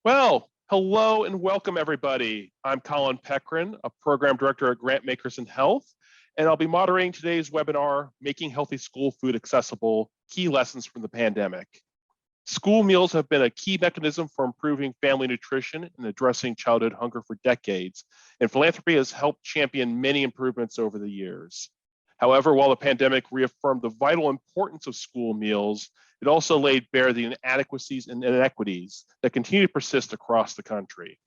Well, hello and welcome everybody. I'm Colin Peckrin, a program director at Grantmakers in Health, and I'll be moderating today's webinar, Making Healthy School Food Accessible, Key Lessons from the Pandemic. School meals have been a key mechanism for improving family nutrition and addressing childhood hunger for decades, and philanthropy has helped champion many improvements over the years. However, while the pandemic reaffirmed the vital importance of school meals, it also laid bare the inadequacies and inequities that continue to persist across the country.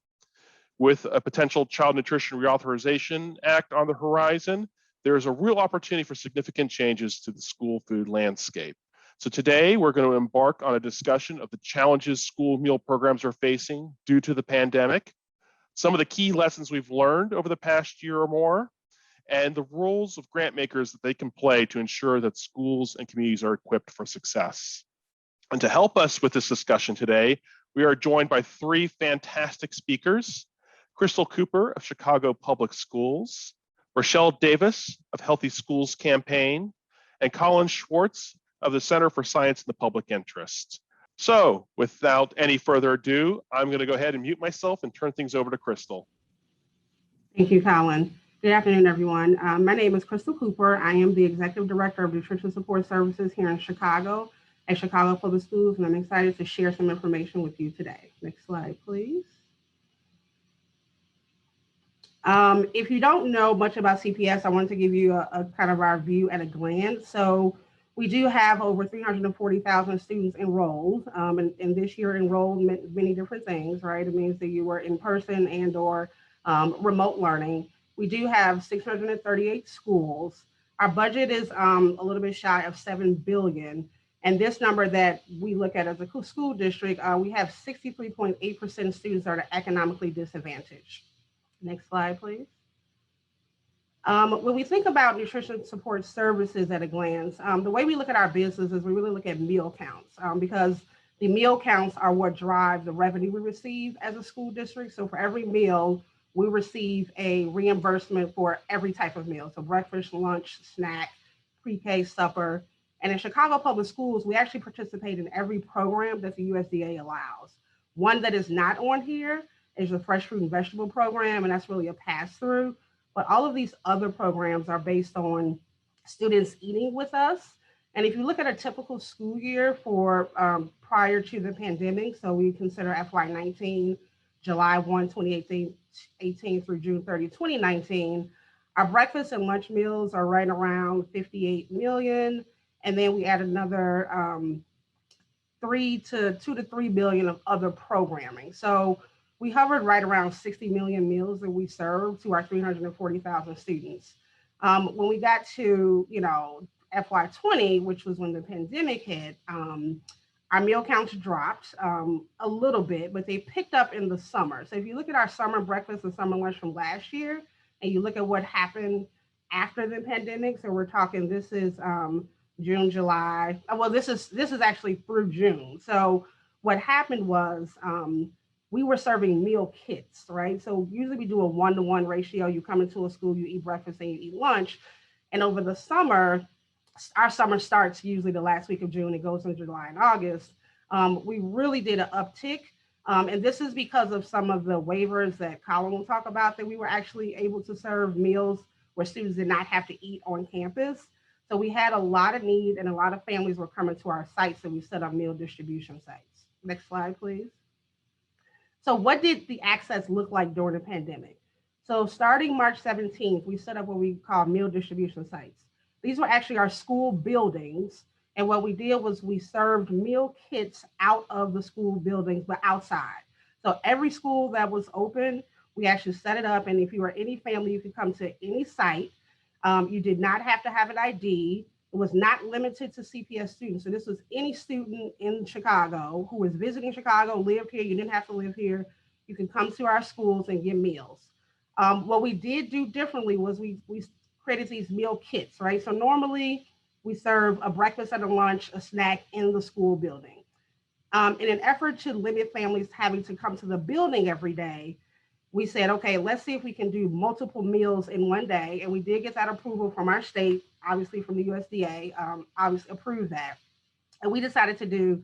With a potential Child Nutrition Reauthorization Act on the horizon, there is a real opportunity for significant changes to the school food landscape. So today, we're going to embark on a discussion of the challenges school meal programs are facing due to the pandemic, some of the key lessons we've learned over the past year or more, and the roles of grant makers that they can play to ensure that schools and communities are equipped for success. And to help us with this discussion today, we are joined by three fantastic speakers: Crystal Cooper of Chicago Public Schools, Rochelle Davis of Healthy Schools Campaign, and Colin Schwartz of the Center for Science in the Public Interest. So without any further ado, I'm going to go ahead and mute myself and turn things over to Crystal. Thank you, Colin. Good afternoon, everyone. My name is Crystal Cooper. I am the Executive Director of Nutrition Support Services here in Chicago at Chicago Public Schools, and I'm excited to share some information with you today. Next slide, please. If you don't know much about CPS, I wanted to give you a kind of our view at a glance. So we do have over 340,000 students enrolled, and this year enrolled meant many different things, right? It means that you were in person and or remote learning. We do have 638 schools. Our budget is a little bit shy of $7 billion. And this number that we look at as a school district, we have 63.8% of students that are economically disadvantaged. Next slide, please. When we think about nutrition support services at a glance, the way we look at our business is we really look at meal counts because the meal counts are what drive the revenue we receive as a school district. So for every meal, we receive a reimbursement for every type of meal. So breakfast, lunch, snack, pre-K, supper. And in Chicago Public Schools, we actually participate in every program that the USDA allows. One that is not on here is the fresh fruit and vegetable program, and that's really a pass-through. But all of these other programs are based on students eating with us. And if you look at a typical school year for prior to the pandemic, so we consider FY19, July 1, 2018 through June 30, 2019, our breakfast and lunch meals are right around 58 million. And then we add another 2 to 3 billion of other programming. So we hovered right around 60 million meals that we serve to our 340,000 students. When we got to, FY20, which was when the pandemic hit, our meal counts dropped a little bit, but they picked up in the summer. So if you look at our summer breakfast and summer lunch from last year, and you look at what happened after the pandemic, so we're talking, this is June, July. Well, this is actually through June. So what happened was we were serving meal kits, right? So usually we do a 1-to-1 ratio. You come into a school, you eat breakfast and you eat lunch. And over the summer, our summer starts usually the last week of June. It goes into July and August. We really did an uptick. And this is because of some of the waivers that Colin will talk about, that we were actually able to serve meals where students did not have to eat on campus. So we had a lot of need and a lot of families were coming to our sites, so we set up meal distribution sites. Next slide, please. So what did the access look like during the pandemic? So starting March 17th, we set up what we call meal distribution sites. These were actually our school buildings. And what we did was we served meal kits out of the school buildings, but outside. So every school that was open, we actually set it up. And if you were any family, you could come to any site. You did not have to have an ID. It was not limited to CPS students. So this was any student in Chicago who was visiting Chicago, lived here. You didn't have to live here. You could come to our schools and get meals. What we did do differently was we created these meal kits, right? So normally we serve a breakfast and a lunch, a snack in the school building. In an effort to limit families having to come to the building every day, we said, okay, let's see if we can do multiple meals in one day. And we did get that approval from our state, obviously from the USDA, obviously approved that. And we decided to do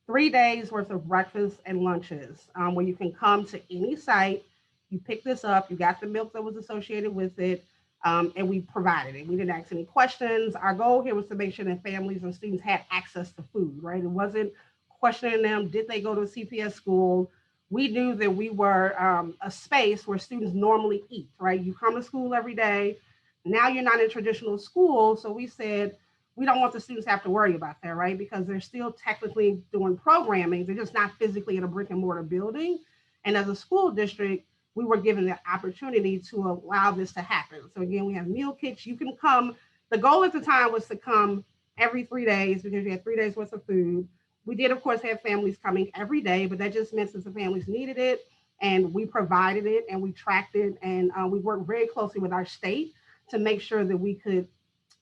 3 days worth of breakfast and lunches where you can come to any site. You pick this up, you got the milk that was associated with it, and we provided it. We didn't ask any questions. Our goal here was to make sure that families and students had access to food, right? It wasn't questioning them, did they go to a CPS school? We knew that we were a space where students normally eat, right? You come to school every day. Now you're not in traditional school. So we said, we don't want the students to have to worry about that, right? Because they're still technically doing programming. They're just not physically in a brick and mortar building. And as a school district, we were given the opportunity to allow this to happen. So again, we have meal kits. You can come. The goal at the time was to come every 3 days because you had 3 days worth of food. We did, of course, have families coming every day, but that just meant that the families needed it and we provided it and we tracked it. And we worked very closely with our state to make sure that we could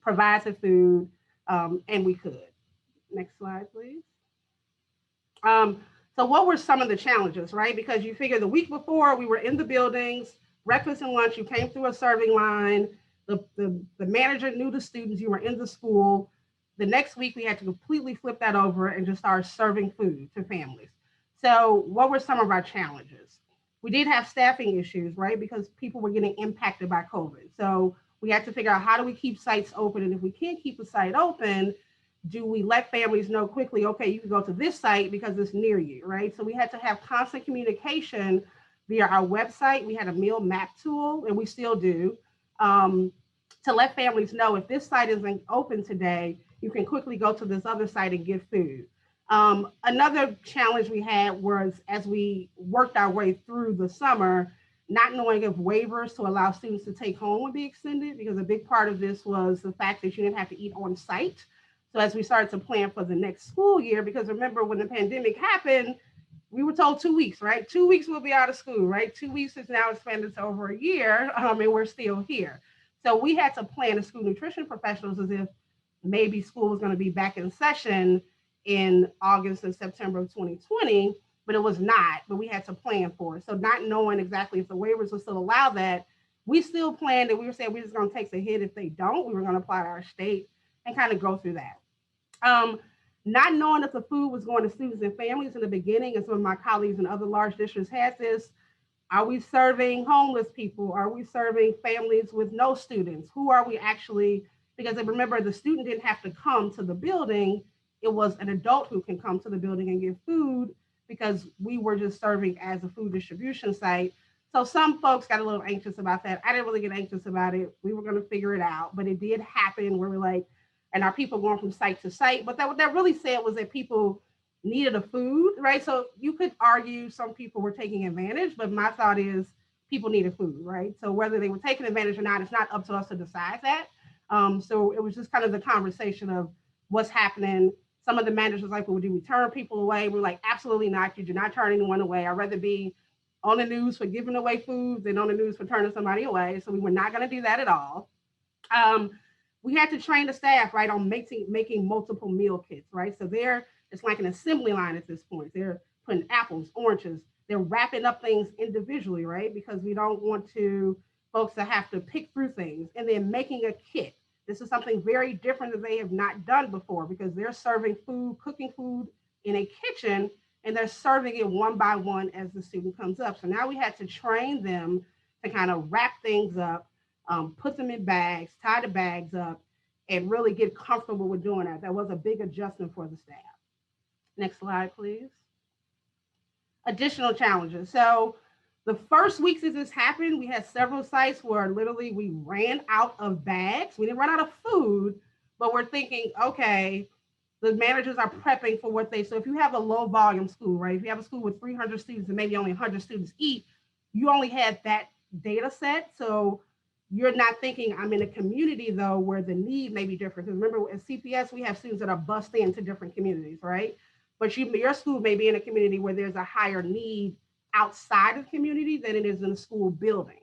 provide the food and we could. Next slide, please. So what were some of the challenges, right? Because you figure the week before we were in the buildings, breakfast and lunch, you came through a serving line, the manager knew the students, you were in the school. The next week we had to completely flip that over and just start serving food to families. So what were some of our challenges? We did have staffing issues, right? Because people were getting impacted by COVID. So we had to figure out how do we keep sites open? And if we can't keep the site open, do we let families know quickly, okay, you can go to this site because it's near you, right? So we had to have constant communication via our website. We had a meal map tool, and we still do, to let families know if this site isn't open today, you can quickly go to this other site and get food. Another challenge we had was as we worked our way through the summer, not knowing if waivers to allow students to take home would be extended, because a big part of this was the fact that you didn't have to eat on site. So as we started to plan for the next school year, because remember when the pandemic happened, we were told 2 weeks, right? 2 weeks we'll be out of school, right? 2 weeks is now expanded to over a year, and we're still here. So we had to plan as school nutrition professionals as if maybe school was going to be back in session in August and September of 2020, but it was not, but we had to plan for it. So not knowing exactly if the waivers would still allow that, we still planned and we were saying we're just going to take the hit if they don't. We were going to apply to our state and kind of go through that. Not knowing if the food was going to students and families in the beginning, and some of my colleagues in other large districts had this. Are we serving homeless people? Are we serving families with no students? Who are we actually? Because remember, the student didn't have to come to the building. It was an adult who can come to the building and get food because we were just serving as a food distribution site. So some folks got a little anxious about that. I didn't really get anxious about it. We were going to figure it out, but it did happen where we're like, and our people going from site to site. But what that really said was that people needed a food, right? So you could argue some people were taking advantage, but my thought is people needed food, right? So whether they were taking advantage or not, it's not up to us to decide that. So it was just kind of the conversation of what's happening. Some of the managers like, well, do we turn people away? We're like, absolutely not. You do not turn anyone away. I'd rather be on the news for giving away food than on the news for turning somebody away. So we were not going to do that at all. We had to train the staff, right, on making multiple meal kits, right? So it's like an assembly line at this point. They're putting apples, oranges, they're wrapping up things individually, right? Because we don't want folks to have to pick through things, and then making a kit. This is something very different that they have not done before, because they're serving food, cooking food in a kitchen, and they're serving it one by one as the student comes up. So now we had to train them to kind of wrap things up, put them in bags, tie the bags up, and really get comfortable with doing that. That was a big adjustment for the staff. Next slide, please. Additional challenges. So the first weeks that this happened, we had several sites where literally we ran out of bags. We didn't run out of food, but we're thinking, okay, the managers are prepping for so if you have a low volume school, right? If you have a school with 300 students and maybe only 100 students eat, you only had that data set. So you're not thinking, I'm in a community though where the need may be different. Because remember, at CPS, we have students that are bussed into different communities, right? But your school may be in a community where there's a higher need outside of the community than it is in a school building.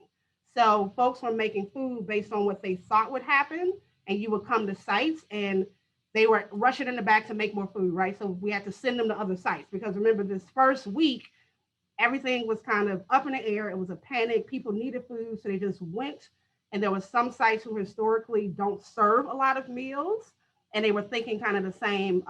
So folks were making food based on what they thought would happen, and you would come to sites and they were rushing in the back to make more food, right? So we had to send them to other sites, because remember, this first week, everything was kind of up in the air. It was a panic. People needed food, so they just went. And there was some sites who historically don't serve a lot of meals, and they were thinking kind of the same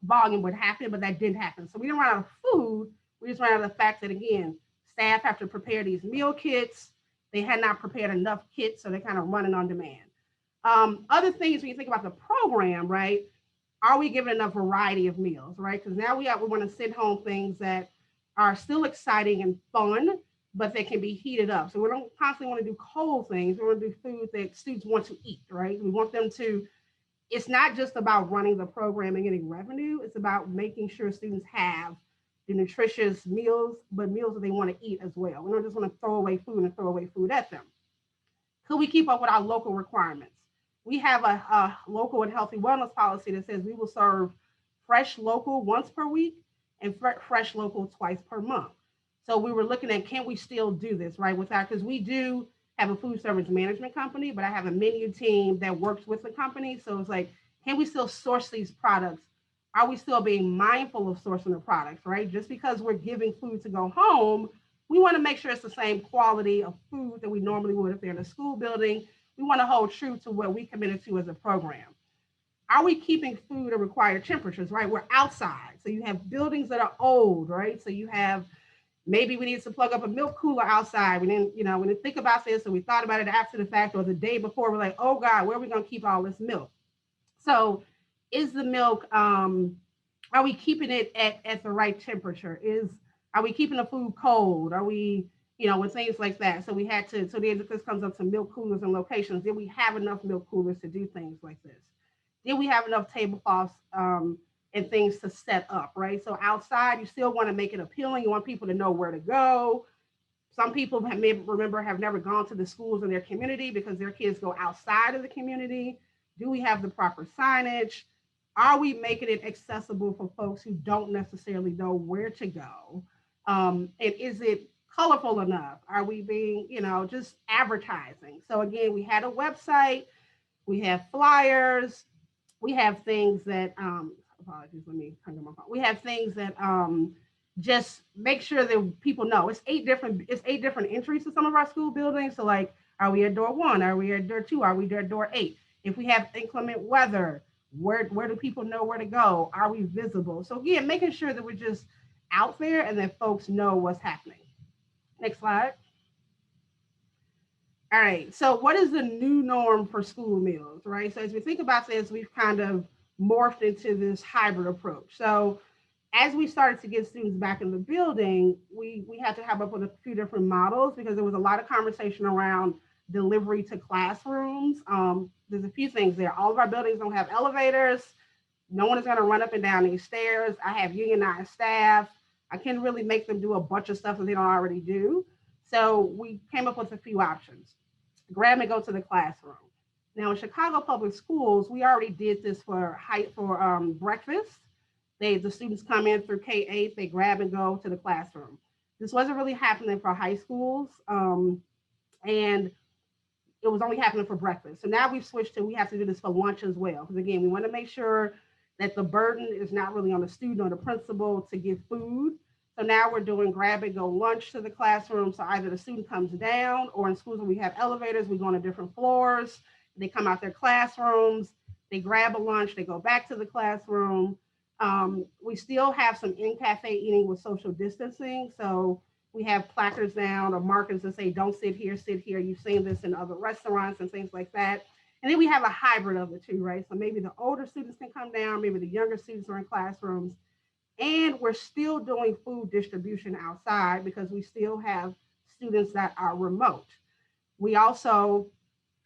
volume would happen, but that didn't happen. So we didn't run out of food. We just ran out of the fact that, again, staff have to prepare these meal kits. They had not prepared enough kits, so they're kind of running on demand. Other things when you think about the program, right? Are we giving enough variety of meals, right? Because now we want to send home things that are still exciting and fun, but they can be heated up. So we don't constantly want to do cold things. We want to do food that students want to eat, right? We want them to, it's not just about running the program and getting revenue. It's about making sure students have the nutritious meals, but meals that they want to eat as well. We don't just want to throw away food and throw away food at them. Could we keep up with our local requirements? We have a local and healthy wellness policy that says we will serve fresh local once per week and fresh local twice per month. So we were looking at, can we still do this, right? Without, because we do have a food service management company, but I have a menu team that works with the company. So it's like, can we still source these products? Are we still being mindful of sourcing the products, right? Just because we're giving food to go home, we want to make sure it's the same quality of food that we normally would if they're in a school building. We want to hold true to what we committed to as a program. Are we keeping food at required temperatures, right? We're outside. So you have buildings that are old, right? So you have, maybe we need to plug up a milk cooler outside. We didn't think about this, so we thought about it after the fact or the day before. We're like, oh God, where are we going to keep all this milk? So is the milk, are we keeping it at the right temperature? Are we keeping the food cold? Are we, with things like that? So we had to, so then this comes up to milk coolers and locations. Did we have enough milk coolers to do things like this? Did we have enough tablecloths and things to set up, right? So outside, you still want to make it appealing. You want people to know where to go. Some people have never gone to the schools in their community because their kids go outside of the community. Do we have the proper signage? Are we making it accessible for folks who don't necessarily know where to go? And is it colorful enough? Are we being, just advertising? So again, we had a website, we have flyers, we have things that, apologies, let me hang up my phone. We have things that just make sure that people know. It's eight different entries to some of our school buildings. So like, are we at door 1? Are we at door 2? Are we at door 8? If we have inclement weather, where do people know where to go? Are we visible? So again, making sure that we're just out there and that folks know what's happening. Next slide. All right, so what is the new norm for school meals, right? So as we think about this, we've kind of morphed into this hybrid approach. So as we started to get students back in the building, we had to have up with a few different models because there was a lot of conversation around delivery to classrooms. There's a few things there. All of our buildings don't have elevators. No one is going to run up and down these stairs. I have unionized staff. I can't really make them do a bunch of stuff that they don't already do. So we came up with a few options. Grab and go to the classroom. Now in Chicago Public Schools, we already did this for breakfast. The students come in through K-8, they grab and go to the classroom. This wasn't really happening for high schools, and it was only happening for breakfast. So now we've switched to, we have to do this for lunch as well. Because again, we want to make sure that the burden is not really on the student or the principal to give food. So now we're doing grab and go lunch to the classroom. So either the student comes down, or in schools where we have elevators, we go on to different floors. They come out their classrooms, they grab a lunch, they go back to the classroom. We still have some in-cafe eating with social distancing. So we have placards down or markers that say, don't sit here, sit here. You've seen this in other restaurants and things like that. And then we have a hybrid of the two, right? So maybe the older students can come down, maybe the younger students are in classrooms. And we're still doing food distribution outside because we still have students that are remote. We also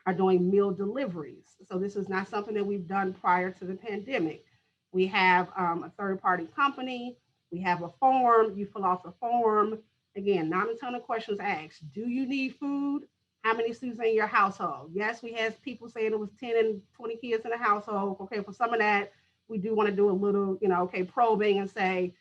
are doing meal deliveries. So this is not something that we've done prior to the pandemic. We have a third-party company. We have a form. You fill out the form. Again, not a ton of questions asked. Do you need food? How many students in your household? Yes, we had people saying it was 10 and 20 kids in the household. Okay, for some of that, we do want to do a little, probing and say,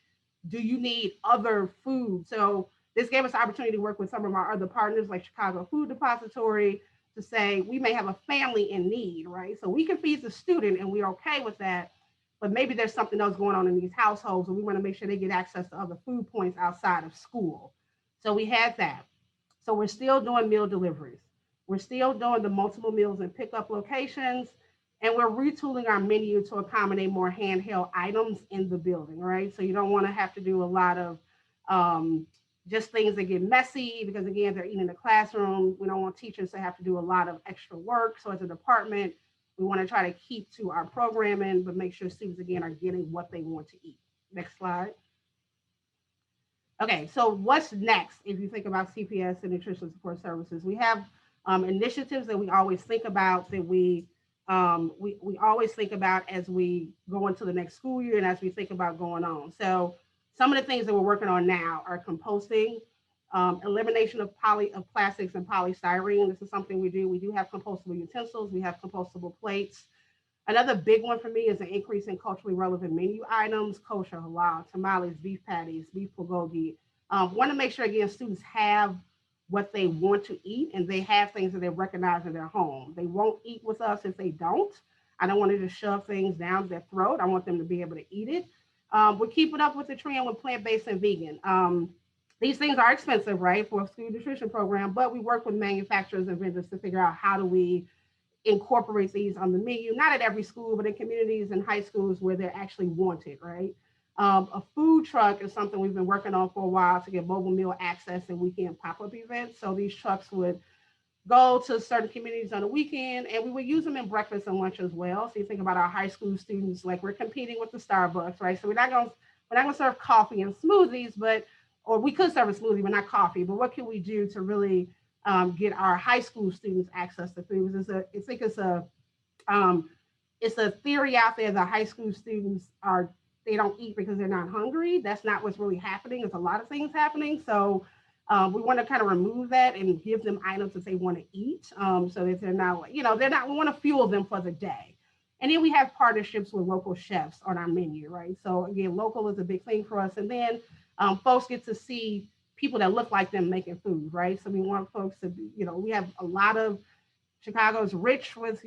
do you need other food? So this gave us the opportunity to work with some of our other partners like Chicago Food Depository to say, we may have a family in need, right? So we can feed the student and we're okay with that, but maybe there's something else going on in these households and we want to make sure they get access to other food points outside of school. So we had that. So we're still doing meal deliveries. We're still doing the multiple meals and pickup locations. And we're retooling our menu to accommodate more handheld items in the building, right? So you don't want to have to do a lot of just things that get messy because again, they're eating in the classroom. We don't want teachers to have to do a lot of extra work. So as a department, we want to try to keep to our programming, but make sure students again are getting what they want to eat. Next slide. Okay, so what's next if you think about CPS and nutrition support services? We have initiatives that we always think about that we always think about as we go into the next school year and as we think about going on. So some of the things that we're working on now are composting, elimination of plastics and polystyrene. This is something we do. We do have compostable utensils. We have compostable plates. Another big one for me is an increase in culturally relevant menu items, kosher, halal, tamales, beef patties, beef bulgogi. Want to make sure, again, students have what they want to eat and they have things that they recognize in their home. They won't eat with us if they don't. I don't want to just shove things down their throat. I want them to be able to eat it. We're keeping up with the trend with plant-based and vegan. These things are expensive, right, for a school nutrition program, but we work with manufacturers and vendors to figure out how do we incorporate these on the menu, not at every school, but in communities and high schools where they're actually wanted, right? A food truck is something we've been working on for a while to get mobile meal access and weekend pop-up events. So these trucks would go to certain communities on the weekend and we would use them in breakfast and lunch as well. So you think about our high school students, like we're competing with the Starbucks, right? So we're not gonna serve coffee and smoothies, or we could serve a smoothie, but not coffee. But what can we do to really get our high school students access to food? It's a theory out there that high school students they don't eat because they're not hungry. That's not what's really happening. There's a lot of things happening. So we want to kind of remove that and give them items that they want to eat, so that they're not, we want to fuel them for the day. And then we have partnerships with local chefs on our menu, right? So again, local is a big thing for us. And then folks get to see people that look like them making food, right? So we want folks to be, we have a lot of Chicago's rich with,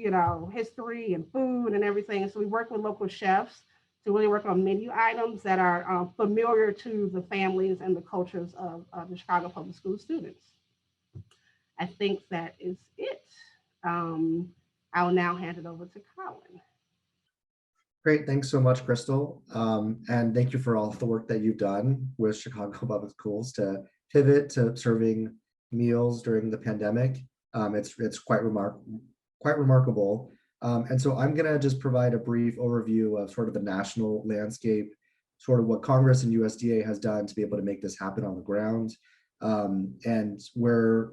history and food and everything. So we work with local chefs to really work on menu items that are familiar to the families and the cultures of the Chicago Public School students. I think that is it. I'll now hand it over to Colin. Great, thanks so much, Crystal. And thank you for all the work that you've done with Chicago Public Schools to pivot to serving meals during the pandemic. It's quite remarkable. And so I'm gonna just provide a brief overview of sort of the national landscape, sort of what Congress and USDA has done to be able to make this happen on the ground, and where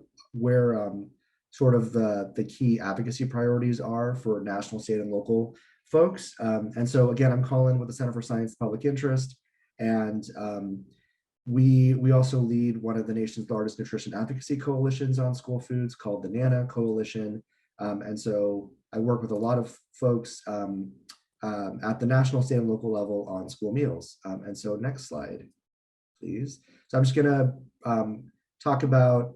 sort of the key advocacy priorities are for national, state, and local folks. And so again, I'm Colin with the Center for Science and Public Interest, and we also lead one of the nation's largest nutrition advocacy coalitions on school foods called the NANA Coalition. And so I work with a lot of folks at the national, state, and local level on school meals. And so next slide, please. So I'm just gonna talk about,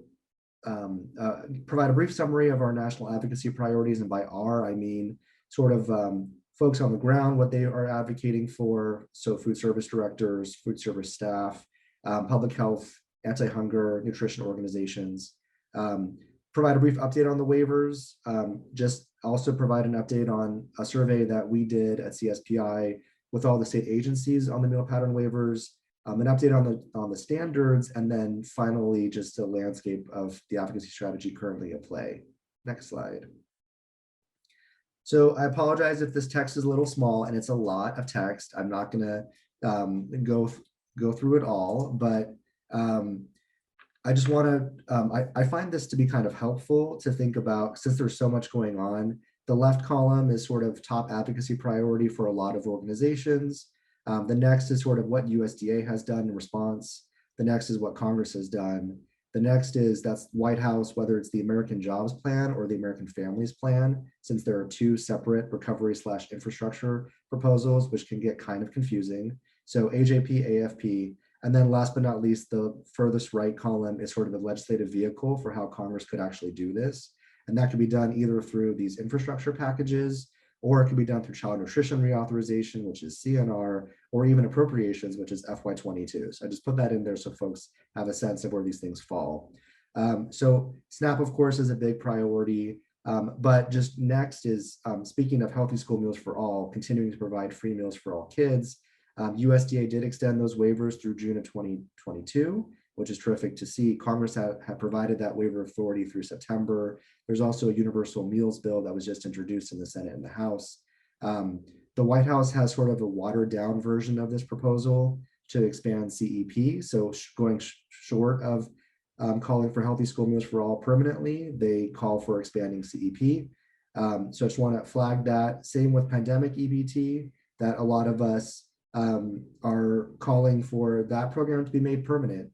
provide a brief summary of our national advocacy priorities. And by our, I mean sort of folks on the ground, what they are advocating for. So food service directors, food service staff, public health, anti-hunger, nutrition organizations. Provide a brief update on the waivers. Just also provide an update on a survey that we did at CSPI with all the state agencies on the meal pattern waivers, an update on the standards, and then finally just a landscape of the advocacy strategy currently at play. Next slide. So I apologize if this text is a little small and it's a lot of text. I'm not gonna go through it all, but I just want to, I find this to be kind of helpful to think about, since there's so much going on. The left column is sort of top advocacy priority for a lot of organizations. The next is sort of what USDA has done in response. The next is what Congress has done. The next is that's White House, whether it's the American Jobs Plan or the American Families Plan, since there are two separate recovery/infrastructure proposals, which can get kind of confusing. So AJP, AFP, and then last but not least, the furthest right column is sort of a legislative vehicle for how Congress could actually do this. And that can be done either through these infrastructure packages, or it can be done through Child Nutrition Reauthorization, which is CNR, or even appropriations, which is FY22. So I just put that in there so folks have a sense of where these things fall. So SNAP, of course, is a big priority. But just next is, speaking of healthy school meals for all, continuing to provide free meals for all kids. USDA did extend those waivers through June of 2022, which is terrific to see. Congress had provided that waiver authority through September. There's also a universal meals bill that was just introduced in the Senate and the House. The White House has sort of a watered down version of this proposal to expand CEP. So going short of calling for healthy school meals for all permanently, they call for expanding CEP. So I just want to flag that. Same with pandemic EBT, that a lot of us are calling for that program to be made permanent.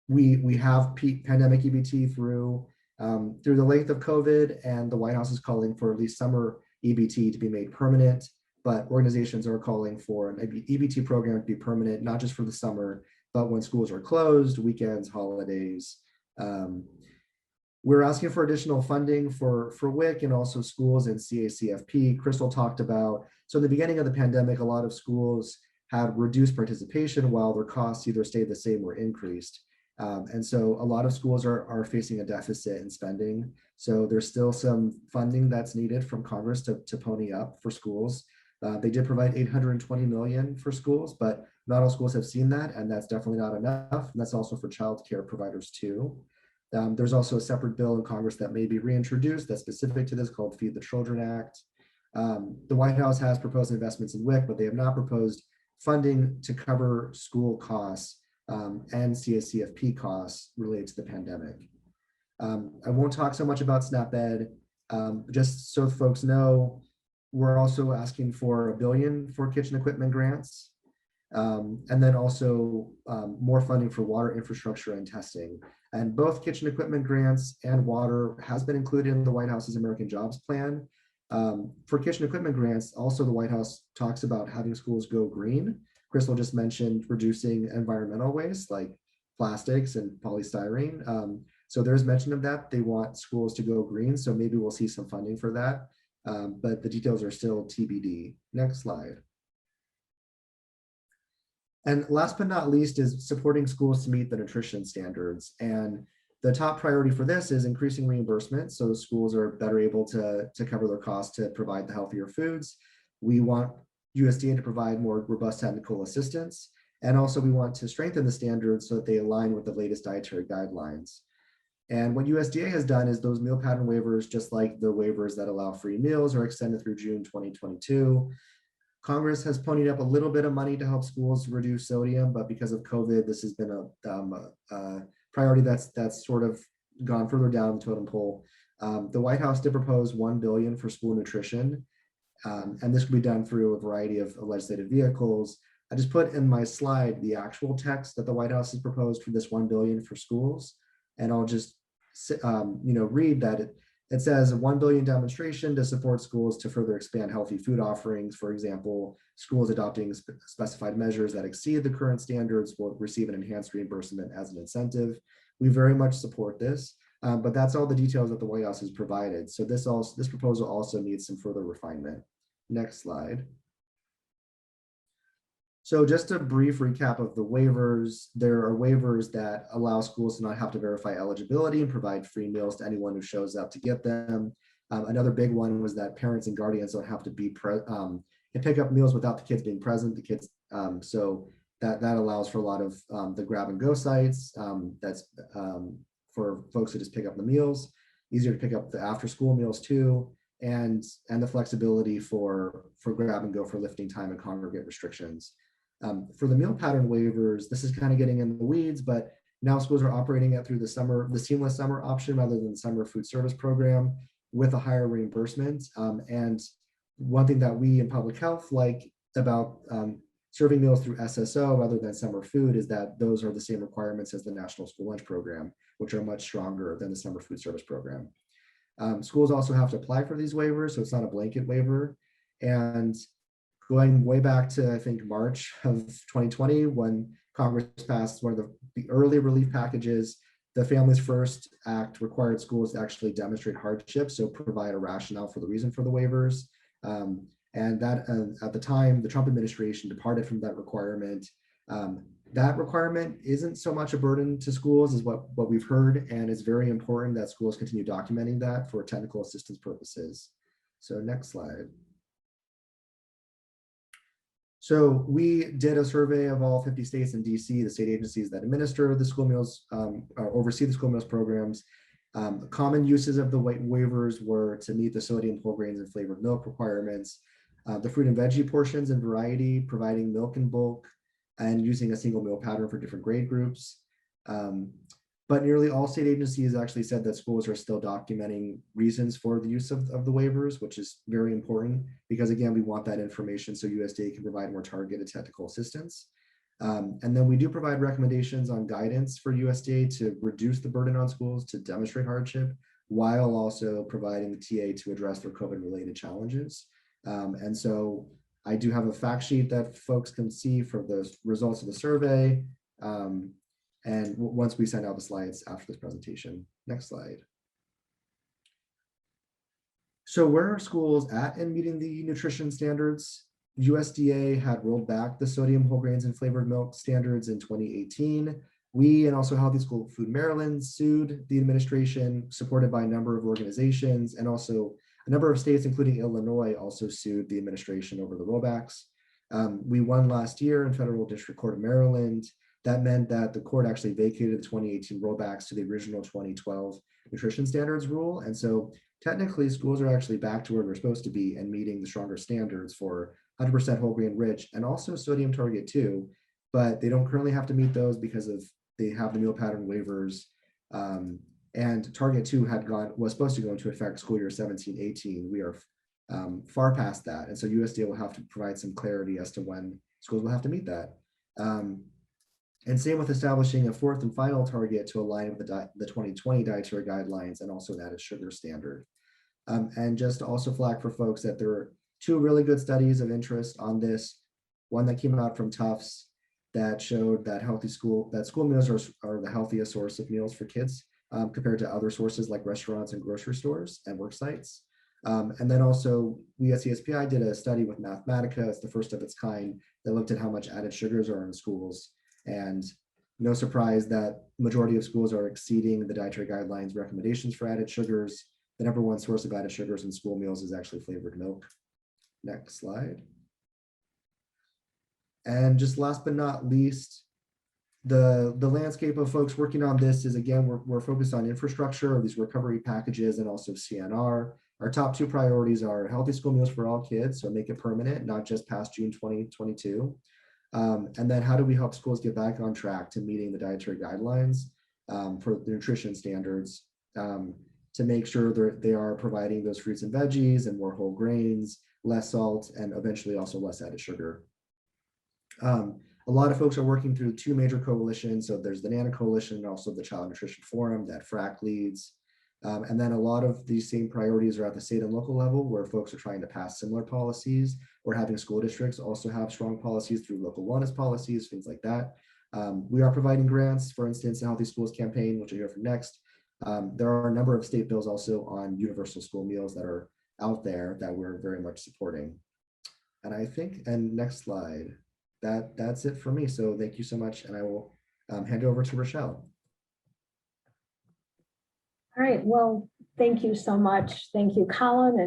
We have pandemic EBT through the length of COVID, and the White House is calling for at least summer EBT to be made permanent, but organizations are calling for an EBT program to be permanent, not just for the summer, but when schools are closed, weekends, holidays. We're asking for additional funding for WIC and also schools and CACFP. Crystal talked about, so in the beginning of the pandemic, a lot of schools had reduced participation while their costs either stayed the same or increased. And so a lot of schools are facing a deficit in spending. So there's still some funding that's needed from Congress to pony up for schools. They did provide $820 million for schools, but not all schools have seen that, and that's definitely not enough. And that's also for child care providers too. There's also a separate bill in Congress that may be reintroduced that's specific to this called Feed the Children Act. The White House has proposed investments in WIC, but they have not proposed funding to cover school costs and CACFP costs related to the pandemic. I won't talk so much about SNAP-Ed, just so folks know, we're also asking for $1 billion for kitchen equipment grants, and then also more funding for water infrastructure and testing. And both kitchen equipment grants and water has been included in the White House's American Jobs Plan. For kitchen equipment grants, also the White House talks about having schools go green. Crystal just mentioned reducing environmental waste like plastics and polystyrene. So there's mention of that. They want schools to go green. So maybe we'll see some funding for that. But the details are still TBD. Next slide. And last but not least is supporting schools to meet the nutrition standards. And the top priority for this is increasing reimbursement so the schools are better able to cover their costs to provide the healthier foods. We want USDA to provide more robust technical assistance. And also we want to strengthen the standards so that they align with the latest dietary guidelines. And what USDA has done is those meal pattern waivers, just like the waivers that allow free meals, are extended through June 2022. Congress has ponied up a little bit of money to help schools reduce sodium, but because of COVID, this has been a priority that's sort of gone further down the totem pole. The White House did propose $1 billion for school nutrition, and this could be done through a variety of legislative vehicles. I just put in my slide the actual text that the White House has proposed for this $1 billion for schools, and I'll just read that. It says a $1 billion demonstration to support schools to further expand healthy food offerings. For example, schools adopting specified measures that exceed the current standards will receive an enhanced reimbursement as an incentive. We very much support this, but that's all the details that the White House has provided. So this proposal also needs some further refinement. Next slide. So just a brief recap of the waivers. There are waivers that allow schools to not have to verify eligibility and provide free meals to anyone who shows up to get them. Another big one was that parents and guardians don't have to can pick up meals without the kids being present. So that allows for a lot of the grab and go sites. That's for folks who just pick up the meals. Easier to pick up the after school meals too, and the flexibility for grab and go for lifting time and congregate restrictions. For the meal pattern waivers, this is kind of getting in the weeds, but now schools are operating it through the seamless summer option rather than the summer food service program with a higher reimbursement. And one thing that we in public health like about serving meals through SSO rather than summer food is that those are the same requirements as the National School Lunch Program, which are much stronger than the summer food service program. Schools also have to apply for these waivers, so it's not a blanket waiver. And going way back to, I think, March of 2020, when Congress passed one of the early relief packages, the Families First Act required schools to actually demonstrate hardship, so provide a rationale for the reason for the waivers. And that, at the time, the Trump administration departed from that requirement. That requirement isn't so much a burden to schools as what we've heard, and it's very important that schools continue documenting that for technical assistance purposes. So next slide. So we did a survey of all 50 states and DC, the state agencies that administer the school meals, or oversee the school meals programs. Common uses of the waivers were to meet the sodium, whole grains, and flavored milk requirements, the fruit and veggie portions and variety, providing milk in bulk, and using a single meal pattern for different grade groups. But nearly all state agencies actually said that schools are still documenting reasons for the use of the waivers, which is very important because, again, we want that information so USDA can provide more targeted technical assistance. And then we do provide recommendations on guidance for USDA to reduce the burden on schools to demonstrate hardship, while also providing the TA to address their COVID-related challenges. And so I do have a fact sheet that folks can see for the results of the survey. And once we send out the slides after this presentation. Next slide. So where are schools at in meeting the nutrition standards? USDA had rolled back the sodium, whole grains, and flavored milk standards in 2018. We and also Healthy School Food Maryland sued the administration, supported by a number of organizations, and also a number of states, including Illinois, also sued the administration over the rollbacks. We won last year in Federal District Court of Maryland. That meant that the court actually vacated the 2018 rollbacks to the original 2012 nutrition standards rule. And so technically schools are actually back to where they're supposed to be and meeting the stronger standards for 100% whole grain rich and also sodium target 2, but they don't currently have to meet those because they have the meal pattern waivers. And target 2 was supposed to go into effect school year 17-18. We are far past that. And so USDA will have to provide some clarity as to when schools will have to meet that. And same with establishing a fourth and final target to align with the 2020 dietary guidelines and also an added sugar standard. And just to also flag for folks that there are 2 really good studies of interest on this. One that came out from Tufts that showed that school meals are the healthiest source of meals for kids compared to other sources like restaurants and grocery stores and work sites. And then also we at CSPI did a study with Mathematica. It's the first of its kind that looked at how much added sugars are in schools. And no surprise that majority of schools are exceeding the dietary guidelines recommendations for added sugars. The #1 source of added sugars in school meals is actually flavored milk. Next slide. And just last but not least, the landscape of folks working on this is, again, we're focused on infrastructure of these recovery packages and also CNR. Our top 2 priorities are healthy school meals for all kids, so make it permanent, not just past June 2022. And then how do we help schools get back on track to meeting the dietary guidelines for the nutrition standards to make sure that they are providing those fruits and veggies and more whole grains, less salt, and eventually also less added sugar. A lot of folks are working through 2 major coalitions. So there's the NANA Coalition and also the Child Nutrition Forum that FRAC leads. And then a lot of these same priorities are at the state and local level where folks are trying to pass similar policies or having school districts also have strong policies through local wellness policies, things like that. We are providing grants, for instance, the Healthy Schools campaign, which you'll hear from next. There are a number of state bills also on universal school meals that are out there that we're very much supporting. And I think, and next slide, that's it for me. So thank you so much. And I will hand it over to Rochelle. All right, well, thank you so much. Thank you, Colin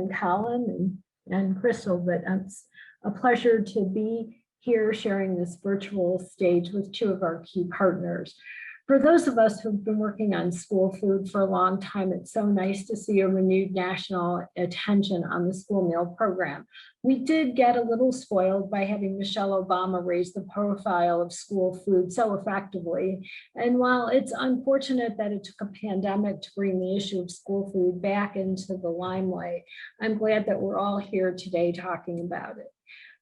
and Crystal, but it's a pleasure to be here sharing this virtual stage with 2 of our key partners. For those of us who've been working on school food for a long time, it's so nice to see a renewed national attention on the school meal program. We did get a little spoiled by having Michelle Obama raise the profile of school food so effectively. And while it's unfortunate that it took a pandemic to bring the issue of school food back into the limelight, I'm glad that we're all here today talking about it.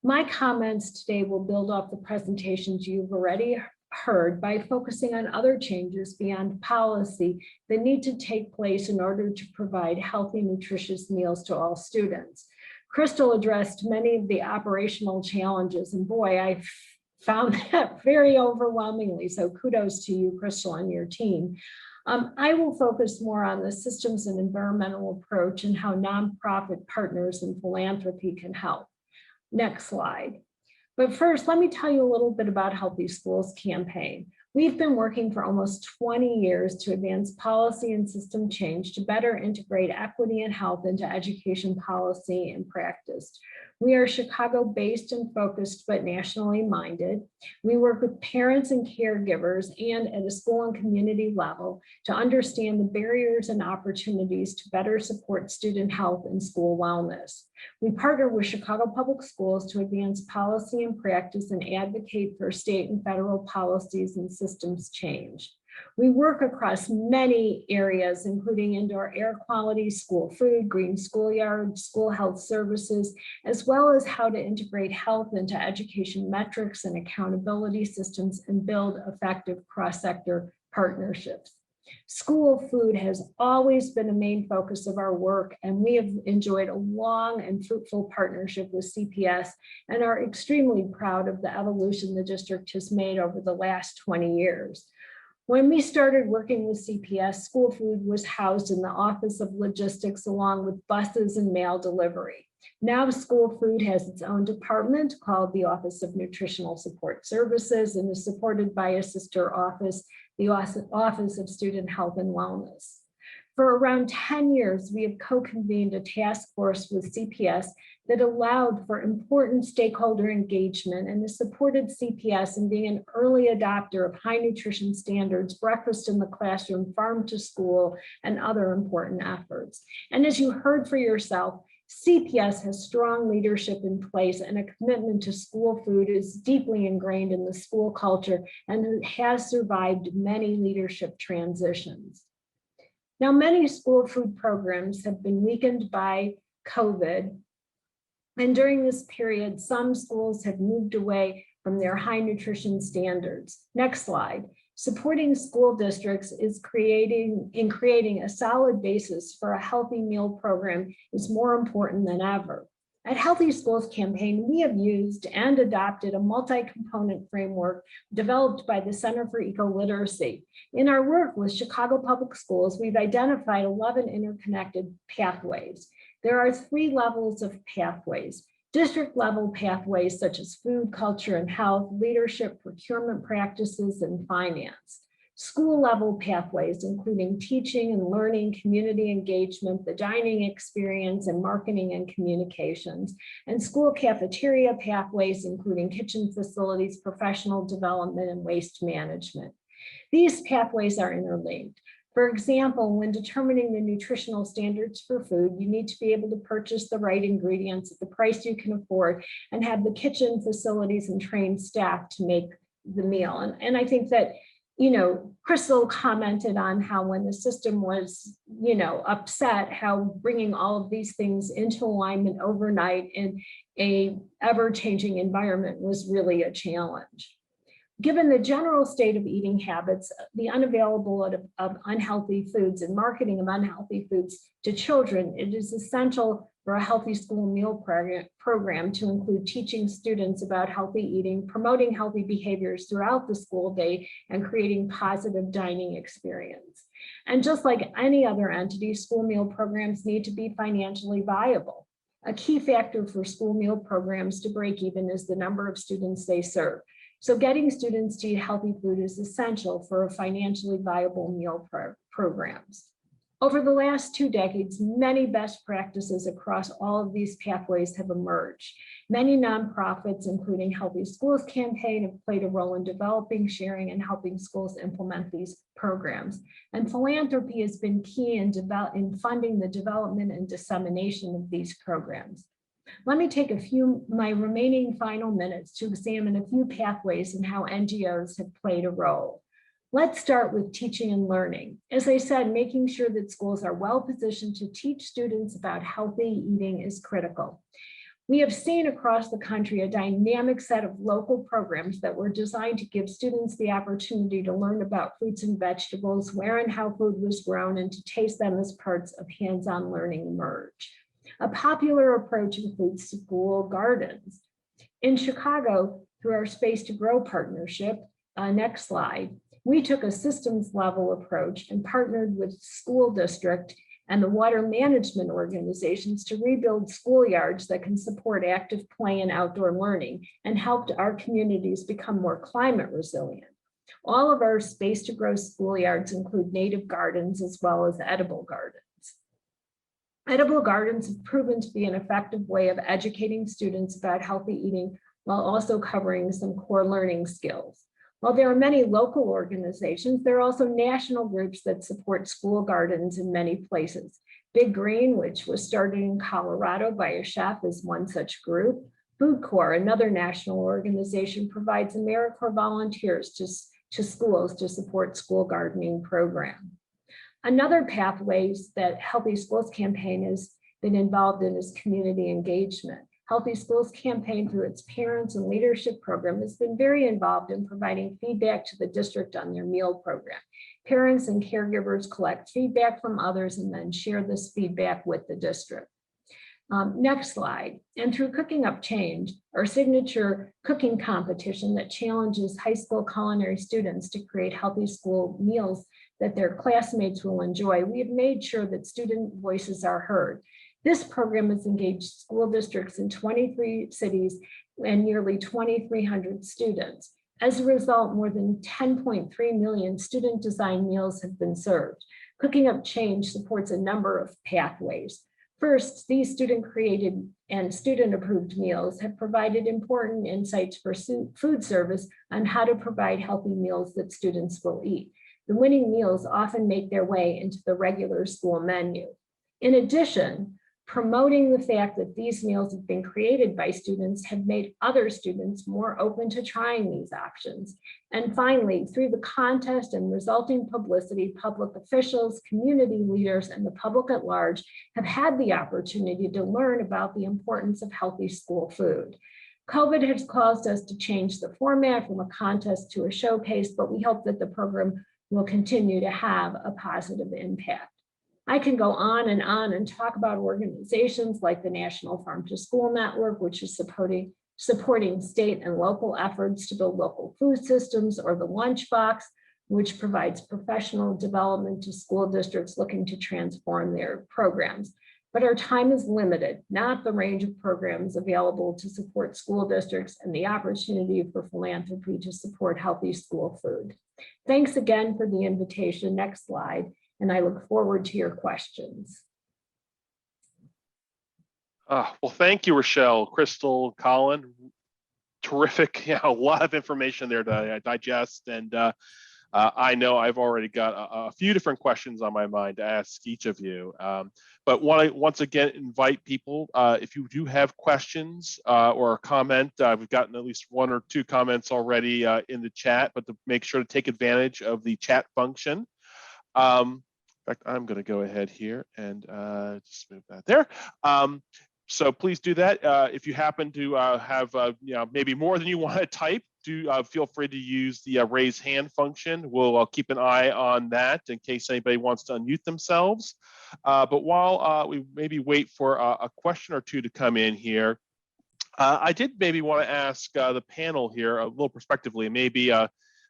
My comments today will build off the presentations you've already heard by focusing on other changes beyond policy that need to take place in order to provide healthy, nutritious meals to all students. Crystal addressed many of the operational challenges, and boy, I found that very overwhelmingly. So kudos to you, Crystal, and your team. I will focus more on the systems and environmental approach and how nonprofit partners and philanthropy can help. Next slide. But first, let me tell you a little bit about Healthy Schools campaign. We've been working for almost 20 years to advance policy and system change to better integrate equity and health into education policy and practice. We are Chicago-based and focused, but nationally minded. We work with parents and caregivers and at a school and community level to understand the barriers and opportunities to better support student health and school wellness. We partner with Chicago Public Schools to advance policy and practice and advocate for state and federal policies and systems change. We work across many areas, including indoor air quality, school food, green schoolyard, school health services, as well as how to integrate health into education metrics and accountability systems and build effective cross-sector partnerships. School food has always been a main focus of our work, and we have enjoyed a long and fruitful partnership with CPS and are extremely proud of the evolution the district has made over the last 20 years. When we started working with CPS, school food was housed in the Office of Logistics along with buses and mail delivery. Now school food has its own department called the Office of Nutritional Support Services and is supported by a sister office, the Office of Student Health and Wellness. For around 10 years, we have co-convened a task force with CPS that allowed for important stakeholder engagement and has supported CPS in being an early adopter of high nutrition standards, breakfast in the classroom, farm to school, and other important efforts. And as you heard for yourself, CPS has strong leadership in place, and a commitment to school food is deeply ingrained in the school culture and has survived many leadership transitions. Now, many school food programs have been weakened by COVID, and during this period, some schools have moved away from their high nutrition standards. Next slide. Supporting school districts is creating a solid basis for a healthy meal program is more important than ever. At Healthy Schools campaign, we have used and adopted a multi-component framework developed by the Center for Eco-Literacy. In our work with Chicago Public Schools, we've identified 11 interconnected pathways. There are 3 levels of pathways: district level pathways such as food, culture, and health, leadership, procurement practices, and finance. School level pathways, including teaching and learning, community engagement, the dining experience, and marketing and communications. And school cafeteria pathways, including kitchen facilities, professional development, and waste management. These pathways are interlinked. For example, when determining the nutritional standards for food, you need to be able to purchase the right ingredients at the price you can afford and have the kitchen facilities and trained staff to make the meal. And I think that, Crystal commented on how when the system was, upset, how bringing all of these things into alignment overnight in a ever-changing environment was really a challenge. Given the general state of eating habits, the unavailability of unhealthy foods and marketing of unhealthy foods to children, it is essential for a healthy school meal program to include teaching students about healthy eating, promoting healthy behaviors throughout the school day, and creating positive dining experience. And just like any other entity, school meal programs need to be financially viable. A key factor for school meal programs to break even is the number of students they serve. So getting students to eat healthy food is essential for financially viable meal programs. Over the last 2 decades, many best practices across all of these pathways have emerged. Many nonprofits, including Healthy Schools campaign, have played a role in developing, sharing, and helping schools implement these programs. And philanthropy has been key in funding the development and dissemination of these programs. Let me take my remaining final minutes to examine a few pathways and how NGOs have played a role. Let's start with teaching and learning. As I said, making sure that schools are well positioned to teach students about healthy eating is critical. We have seen across the country a dynamic set of local programs that were designed to give students the opportunity to learn about fruits and vegetables, where and how food was grown, and to taste them as parts of hands-on learning emerge. A popular approach includes school gardens. In Chicago, through our Space to Grow partnership, next slide, we took a systems level approach and partnered with school district and the water management organizations to rebuild schoolyards that can support active play and outdoor learning and helped our communities become more climate resilient. All of our space to grow schoolyards include native gardens as well as edible gardens. Edible gardens have proven to be an effective way of educating students about healthy eating while also covering some core learning skills. While there are many local organizations, there are also national groups that support school gardens in many places. Big Green, which was started in Colorado by a chef, is one such group. Food Corps, another national organization, provides AmeriCorps volunteers to schools to support school gardening program. Another pathways that Healthy Schools Campaign has been involved in is community engagement. Healthy Schools Campaign, through its parents and leadership program, has been very involved in providing feedback to the district on their meal program. Parents and caregivers collect feedback from others and then share this feedback with the district. Next slide. And through Cooking Up Change, our signature cooking competition that challenges high school culinary students to create healthy school meals that their classmates will enjoy, we have made sure that student voices are heard. This program has engaged school districts in 23 cities and nearly 2,300 students. As a result, more than 10.3 million student designed meals have been served. Cooking Up Change supports a number of pathways. First, these student created and student approved meals have provided important insights for food service on how to provide healthy meals that students will eat. The winning meals often make their way into the regular school menu. In addition, promoting the fact that these meals have been created by students have made other students more open to trying these options. And finally, through the contest and resulting publicity, public officials, community leaders, and the public at large have had the opportunity to learn about the importance of healthy school food. COVID has caused us to change the format from a contest to a showcase, but we hope that the program will continue to have a positive impact. I can go on and talk about organizations like the National Farm to School Network, which is supporting state and local efforts to build local food systems, or the Lunchbox, which provides professional development to school districts looking to transform their programs. But our time is limited, not the range of programs available to support school districts and the opportunity for philanthropy to support healthy school food. Thanks again for the invitation. Next slide. And I look forward to your questions. Well, thank you, Rochelle, Crystal, Colin. Terrific, a lot of information there to digest. And I know I've already got a few different questions on my mind to ask each of you. But want to once again invite people, if you do have questions or a comment, we've gotten at least one or two comments already in the chat, but to make sure to take advantage of the chat function. In fact, I'm going to go ahead here and just move that there. So please do that. If you happen to have maybe more than you want to type, do feel free to use the raise hand function. We'll keep an eye on that in case anybody wants to unmute themselves. But while we maybe wait for a question or two to come in here, I did maybe want to ask the panel here a little prospectively, maybe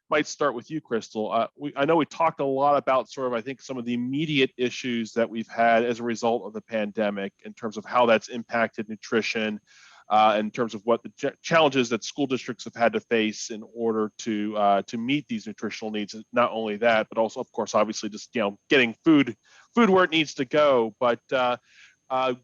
might start with you, Crystal. I know we talked a lot about sort of, I think, some of the immediate issues that we've had as a result of the pandemic in terms of how that's impacted nutrition, in terms of what the challenges that school districts have had to face in order to meet these nutritional needs. And not only that, but also, of course, obviously just getting food where it needs to go. But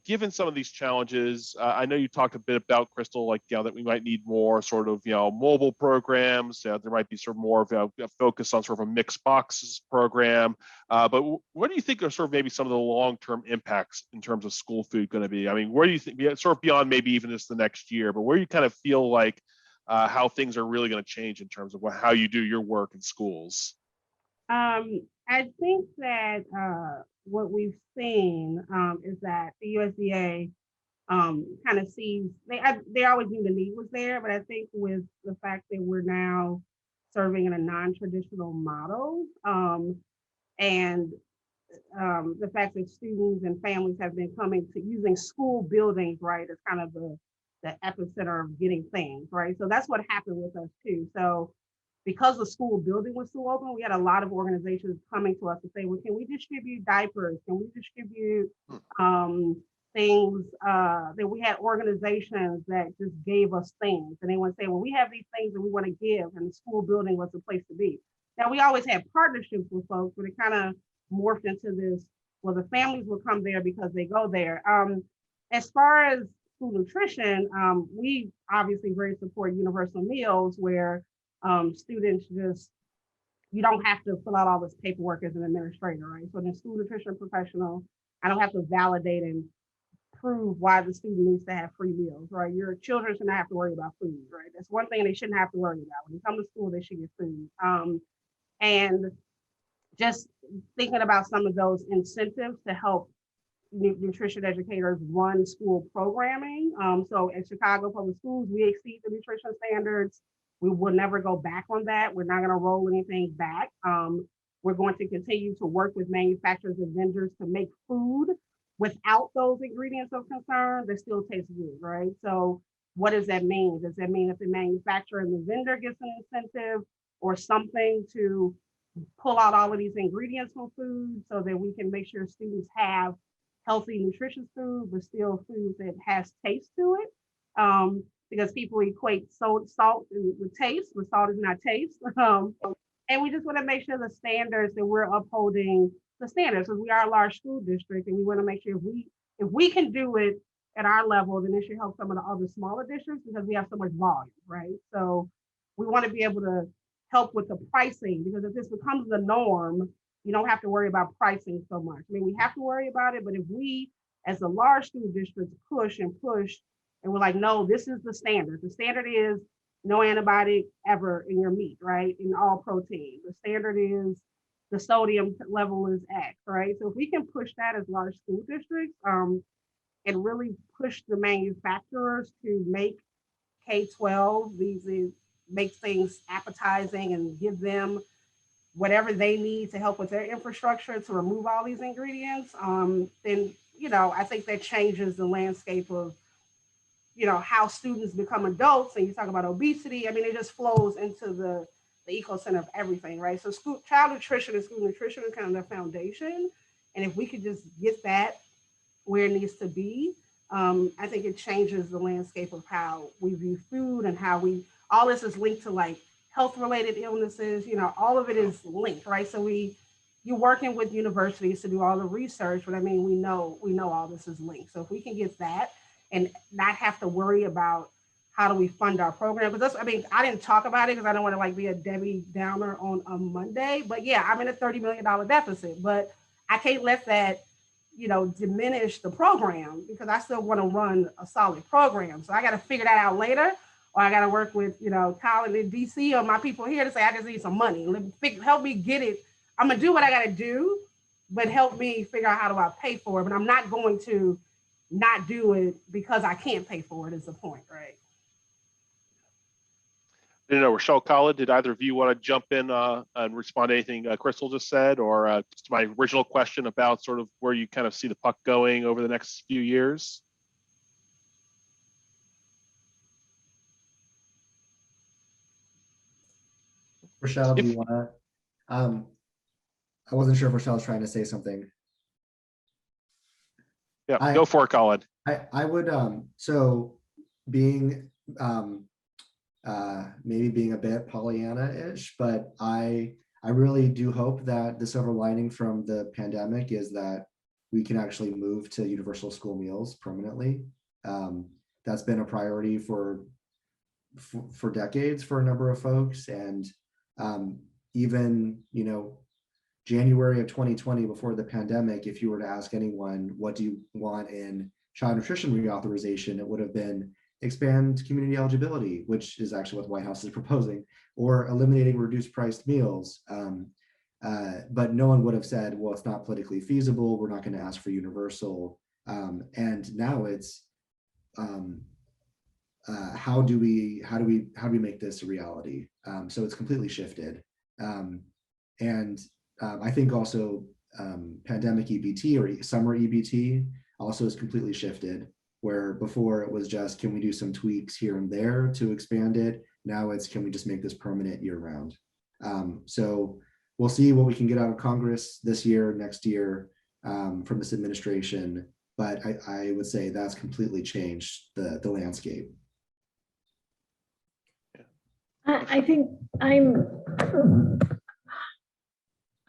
given some of these challenges, I know you talked a bit about, Crystal, like that we might need more sort of mobile programs. There might be sort of more of a focus on sort of a mixed boxes program. But what do you think are sort of maybe some of the long-term impacts in terms of school food going to be? I mean, where do you think, sort of beyond maybe even just the next year, but where you kind of feel like how things are really going to change in terms of how you do your work in schools? I think that what we've seen is that the USDA kind of sees, they always knew the need was there, but I think with the fact that we're now serving in a non-traditional model and the fact that students and families have been coming to using school buildings, right, as kind of the epicenter of getting things, right? So that's what happened with us too. So because the school building was still open, we had a lot of organizations coming to us to say, well, can we distribute diapers? Can we distribute things that we had organizations that just gave us things, and they would say, well, we have these things that we want to give, and the school building was the place to be. Now, we always had partnerships with folks, but it kind of morphed into this, well, the families will come there because they go there. As far as school nutrition, we obviously very support universal meals, where students just, you don't have to fill out all this paperwork as an administrator, right? So the school nutrition professional, I don't have to validate and prove why the student needs to have free meals, right? Your children should not have to worry about food, right? That's one thing they shouldn't have to worry about. When they come to school, they should get food. And just thinking about some of those incentives to help nutrition educators run school programming. So at Chicago Public Schools, we exceed the nutrition standards. We will never go back on that. We're not going to roll anything back. We're going to continue to work with manufacturers and vendors to make food without those ingredients of concern that still taste good, right? So what does that mean? Does that mean that the manufacturer and the vendor gets an incentive or something to pull out all of these ingredients from food so that we can make sure students have healthy, nutritious food, but still food that has taste to it? Because people equate salt with taste, but salt is not taste. And we just want to make sure the standards that we're upholding the standards, because we are a large school district, and we want to make sure if we can do it at our level, then it should help some of the other smaller districts because we have so much volume, right? So we want to be able to help with the pricing, because if this becomes the norm, you don't have to worry about pricing so much. I mean, we have to worry about it, but if we, as a large school district, push, and we're like, no, this is the standard. The standard is no antibiotic ever in your meat, right? In all protein. The standard is the sodium level is X, right? So if we can push that as large school districts, and really push the manufacturers to make K-12, make things appetizing and give them whatever they need to help with their infrastructure to remove all these ingredients, then, I think that changes the landscape of, how students become adults. And you talk about obesity. I mean, it just flows into the ecocenter of everything, right? So child nutrition and school nutrition is kind of the foundation. And if we could just get that where it needs to be, I think it changes the landscape of how we view food and how all this is linked to like health-related illnesses, all of it is linked, right? So you're working with universities to do all the research, but I mean, we know all this is linked. So if we can get that and not have to worry about how do we fund our program, because I didn't talk about it because I don't want to like be a Debbie Downer on a Monday, but yeah, I'm in a $30 million deficit, but I can't let that, diminish the program because I still want to run a solid program. So I got to figure that out later, or I got to work with, Colin in DC or my people here to say, I just need some money. Help me get it. I'm going to do what I got to do, but help me figure out how do I pay for it. But I'm not going to not do it because I can't pay for it is the point, right? Rochelle, Colin, did either of you want to jump in and respond to anything Crystal just said, or just my original question about sort of where you kind of see the puck going over the next few years? Rochelle, do you want to? I wasn't sure if Rochelle was trying to say something. Yeah, go for it, Colin. I would, so being, maybe being a bit Pollyanna-ish, but I really do hope that the silver lining from the pandemic is that we can actually move to universal school meals permanently. That's been a priority for decades for a number of folks, and even January of 2020, before the pandemic, if you were to ask anyone, what do you want in child nutrition reauthorization, it would have been expand community eligibility, which is actually what the White House is proposing, or eliminating reduced priced meals. But no one would have said, well, it's not politically feasible, we're not going to ask for universal. And now it's how do we make this a reality? So it's completely shifted. And I think also pandemic EBT or summer EBT also is completely shifted, where before it was just, can we do some tweaks here and there to expand it? Now it's, can we just make this permanent year round? So we'll see what we can get out of Congress this year, next year, from this administration. But I would say that's completely changed the landscape. I think I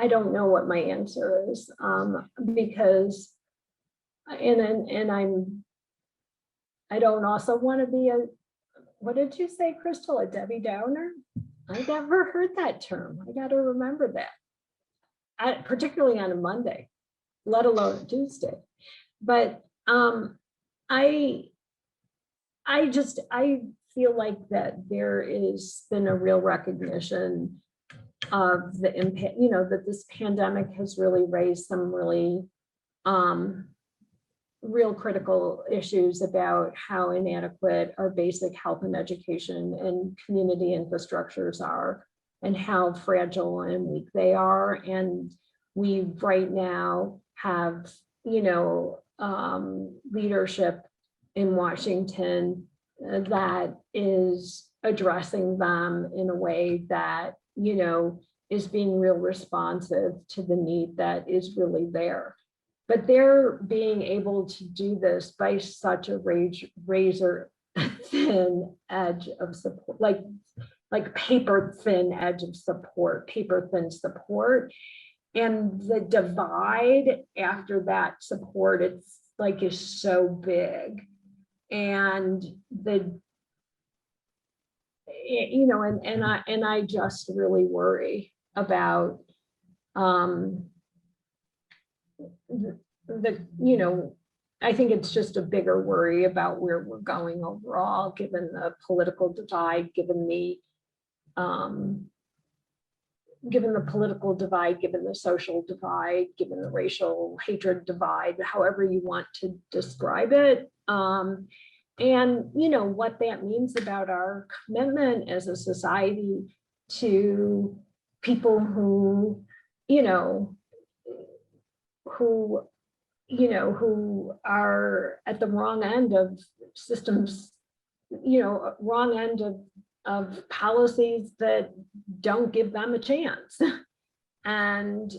don't know what my answer is, because, I don't also want to be what did you say, Crystal, a Debbie Downer? I never heard that term. I got to remember that, particularly on a Monday, let alone a Tuesday. But I feel like that there is been a real recognition of the impact, that this pandemic has really raised some really real critical issues about how inadequate our basic health and education and community infrastructures are, and how fragile and weak they are. And we right now have, leadership in Washington that is addressing them in a way that, is being real responsive to the need that is really there. But they're being able to do this by such a razor thin edge of support, like paper thin edge of support, paper thin support. And the divide after that support, it's like, is so big. And I just really worry about I think it's just a bigger worry about where we're going overall, given the political divide, given the political divide, given the social divide, given the racial hatred divide, however you want to describe it. And what that means about our commitment as a society to people who are at the wrong end of systems, wrong end of policies that don't give them a chance. And,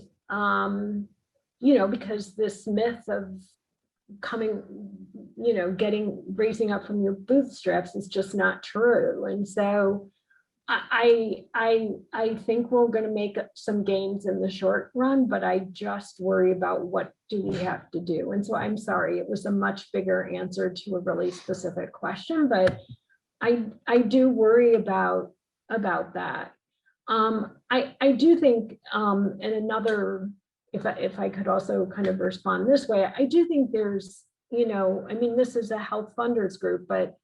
because this myth of raising up from your bootstraps is just not true. And so I think we're going to make some gains in the short run, but I just worry about what do we have to do. And so I'm sorry, it was a much bigger answer to a really specific question, but I do worry about that. I do think, and another, if I could also kind of respond this way, I do think there's, this is a health funders group, but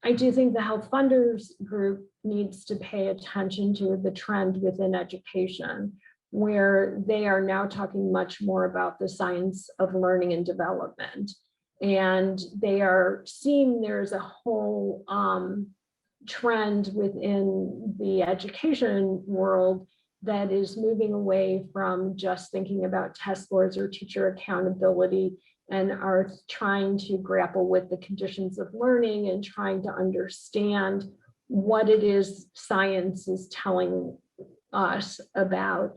I do think the health funders group needs to pay attention to the trend within education, where they are now talking much more about the science of learning and development. And they are seeing there's a whole trend within the education world that is moving away from just thinking about test scores or teacher accountability, and are trying to grapple with the conditions of learning and trying to understand what it is science is telling us about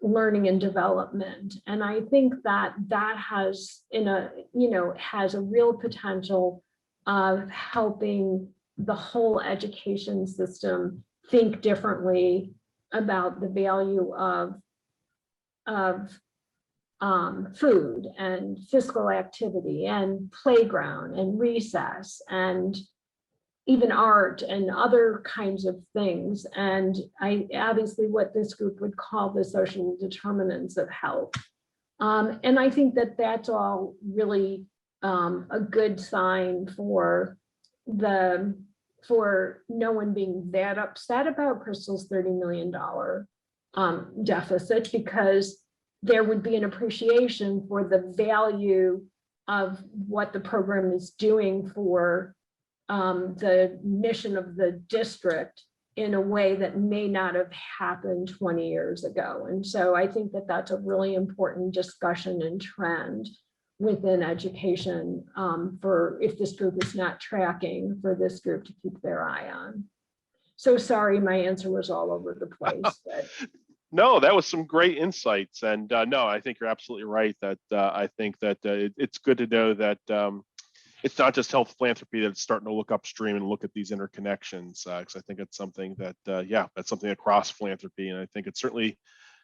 learning and development. And I think that has has a real potential of helping the whole education system think differently about the value of food and physical activity and playground and recess and even art and other kinds of things. And obviously what this group would call the social determinants of health. And I think that that's all really a good sign for no one being that upset about Crystal's $30 million deficit, because there would be an appreciation for the value of what the program is doing for the mission of the district in a way that may not have happened 20 years ago. And so I think that that's a really important discussion and trend within education for, if this group is not tracking, for this group to keep their eye on. So sorry, my answer was all over the place. But No, that was some great insights. And no, I think you're absolutely right that I think that it's good to know that it's not just health philanthropy that's starting to look upstream and look at these interconnections, because I think it's something that, yeah, that's something across philanthropy. And I think it certainly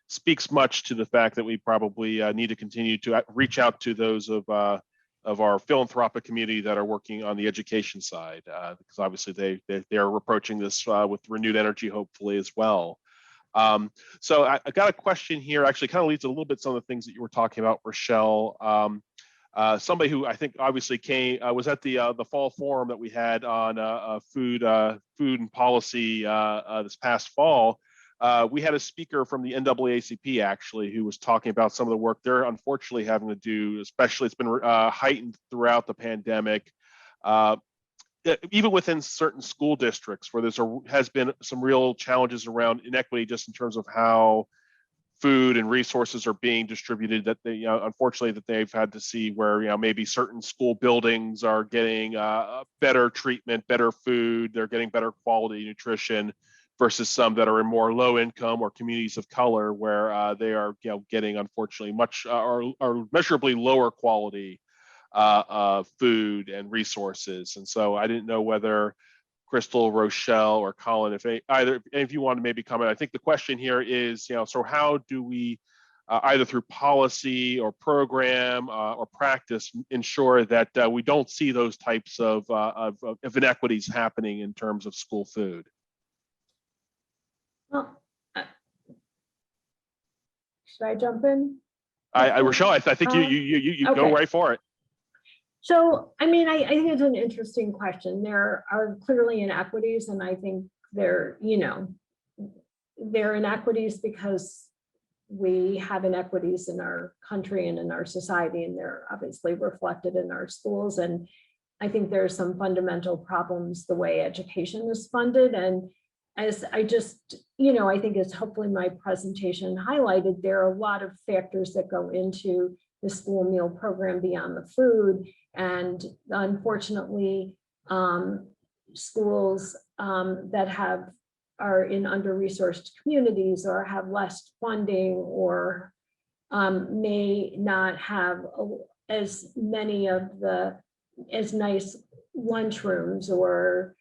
speaks much to the fact that we probably need to continue to reach out to those of our philanthropic community that are working on the education side, because obviously they are approaching this with renewed energy, hopefully as well. So I got a question here, actually kind of leads a little bit some of the things that you were talking about, Rochelle. Somebody who I think obviously was at the fall forum that we had on food and policy this past fall. We had a speaker from the NAACP actually who was talking about some of the work they're unfortunately having to do, especially it's been heightened throughout the pandemic. Even within certain school districts where has been some real challenges around inequity, just in terms of how food and resources are being distributed, that they, unfortunately, that they've had to see where, maybe certain school buildings are getting better treatment, better food, they're getting better quality nutrition versus some that are in more low income or communities of color where they are, getting unfortunately much or measurably lower quality food and resources. And so I didn't know whether Crystal, Rochelle, or Colin, if either of you want to maybe comment. I think the question here is, so how do we either through policy or program or practice ensure that we don't see those types of inequities happening in terms of school food? well, should I jump in? Rochelle, I think you Okay. go right for it. So, I mean, I think it's an interesting question. There are clearly inequities, and I think they're inequities because we have inequities in our country and in our society, and they're obviously reflected in our schools. And I think there are some fundamental problems the way education is funded. And as I just, I think as hopefully my presentation highlighted, there are a lot of factors that go into the school meal program beyond the food. And unfortunately, schools that are in under-resourced communities or have less funding or may not have as many of as nice lunchrooms or